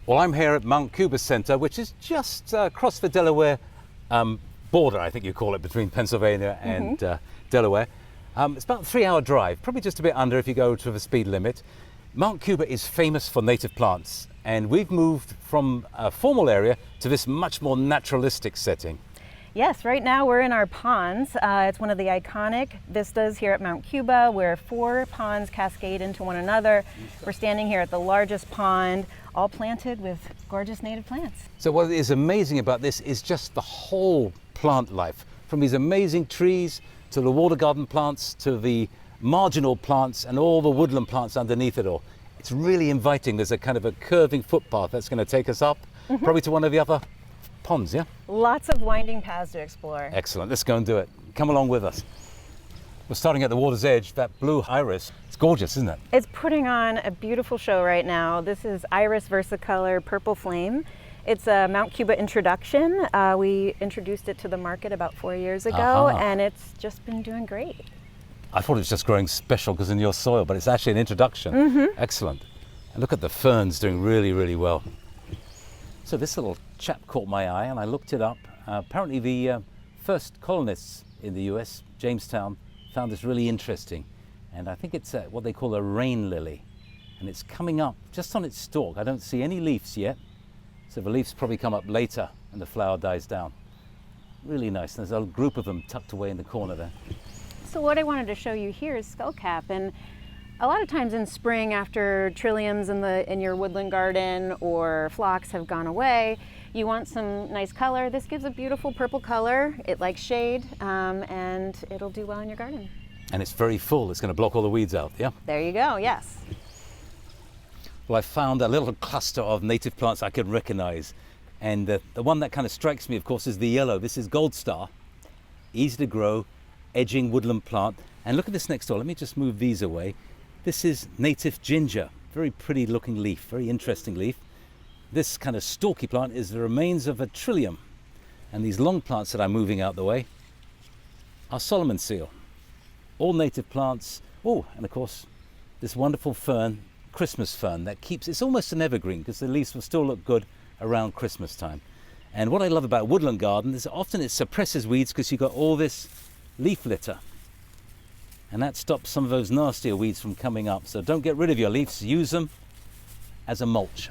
Well, I'm here at Mount Cuba Center, which is just across the Delaware border, I think you call it, between Pennsylvania and Delaware. It's about a 3-hour drive, probably just a bit under if you go to the speed limit. Mount Cuba is famous for native plants, and we've moved from a formal area to this much more naturalistic setting. Yes, right now we're in our ponds. It's one of the iconic vistas here at Mount Cuba where 4 ponds cascade into one another. We're standing here at the largest pond, all planted with gorgeous native plants. So what is amazing about this is just the whole plant life, from these amazing trees to the water garden plants to the marginal plants and all the woodland plants underneath it all. It's really inviting. There's a kind of a curving footpath that's going to take us up, probably to one of the other ponds, yeah? Lots of winding paths to explore. Excellent, let's go and do it. Come along with us. We're starting at the water's edge. That blue iris, it's gorgeous, isn't it? It's putting on a beautiful show right now. This is Iris Versicolor Purple Flame. It's a Mount Cuba introduction. We introduced it to the market about 4 years ago, and it's just been doing great. I thought it was just growing special because in your soil, but it's actually an introduction. Excellent. And look at the ferns doing really, really well. So this little chap caught my eye and I looked it up. Apparently the first colonists in the US, Jamestown, found this really interesting. And I think it's what they call a rain lily. And it's coming up just on its stalk. I don't see any leaves yet. So the leaves probably come up later and the flower dies down. Really nice. And there's a group of them tucked away in the corner there. So what I wanted to show you here is skullcap. And a lot of times in spring, after trilliums in your woodland garden or phlox have gone away, you want some nice color. This gives a beautiful purple color. It likes shade, and it'll do well in your garden. And it's very full. It's going to block all the weeds out, yeah? There you go, yes. Well, I found a little cluster of native plants I could recognize. And the one that kind of strikes me, of course, is the yellow. This is Gold Star. Easy to grow, edging woodland plant. And look at this next door. Let me just move these away. This is native ginger, very pretty looking leaf, very interesting leaf. This kind of stalky plant is the remains of a trillium. And these long plants that I'm moving out the way are Solomon seal. All native plants. Oh, and of course, this wonderful fern, Christmas fern, that keeps, it's almost an evergreen because the leaves will still look good around Christmas time. And what I love about woodland garden is often it suppresses weeds because you've got all this leaf litter. And that stops some of those nastier weeds from coming up. So don't get rid of your leaves, use them as a mulch.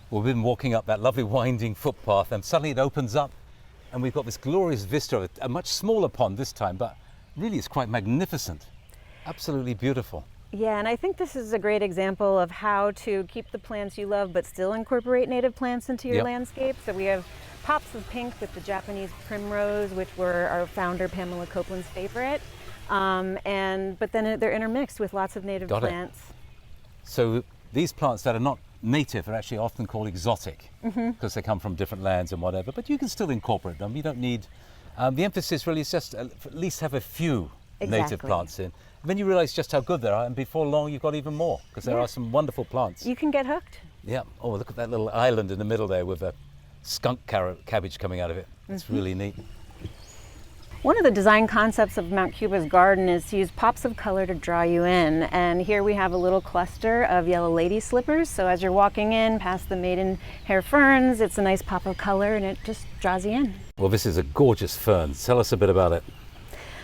Well, we've been walking up that lovely winding footpath and suddenly it opens up and we've got this glorious vista of a much smaller pond this time, but really it's quite magnificent. Absolutely beautiful. Yeah, and I think this is a great example of how to keep the plants you love but still incorporate native plants into your landscape. So we have pops of pink with the Japanese primrose, which were our founder Pamela Copeland's favorite. But then they're intermixed with lots of native plants. So these plants that are not native are actually often called exotic because they come from different lands and whatever, but you can still incorporate them. You don't need, the emphasis really is just at least have a few native plants in. And then you realize just how good they are, and before long you've got even more because there are some wonderful plants. You can get hooked. Yeah. Oh, look at that little island in the middle there with a skunk cabbage coming out of it. It's really neat. One of the design concepts of Mount Cuba's garden is to use pops of color to draw you in. And here we have a little cluster of yellow lady slippers. So as you're walking in past the maidenhair ferns, it's a nice pop of color and it just draws you in. Well, this is a gorgeous fern. Tell us a bit about it.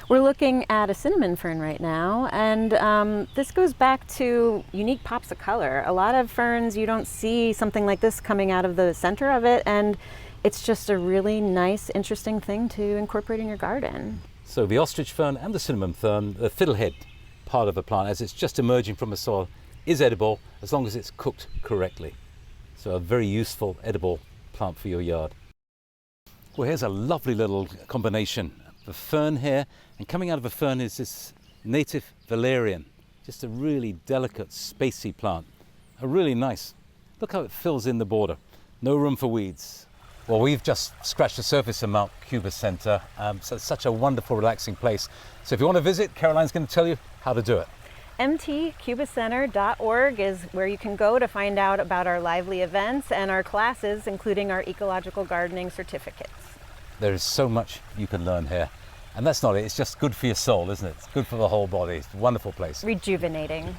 We're looking at a cinnamon fern right now, and this goes back to unique pops of color. A lot of ferns, you don't see something like this coming out of the center of it, and it's just a really nice, interesting thing to incorporate in your garden. So the ostrich fern and the cinnamon fern, the fiddlehead part of the plant, as it's just emerging from the soil, is edible as long as it's cooked correctly. So a very useful, edible plant for your yard. Well, here's a lovely little combination. The fern here, and coming out of a fern is this native valerian, just a really delicate, spacey plant. A really nice. Look how it fills in the border. No room for weeds. Well, we've just scratched the surface of Mount Cuba Center. So it's such a wonderful, relaxing place. So if you want to visit, Caroline's going to tell you how to do it. mtcubacenter.org is where you can go to find out about our lively events and our classes, including our ecological gardening certificates. There is so much you can learn here. And that's not it, it's just good for your soul, isn't it? It's good for the whole body. It's a wonderful place. Rejuvenating.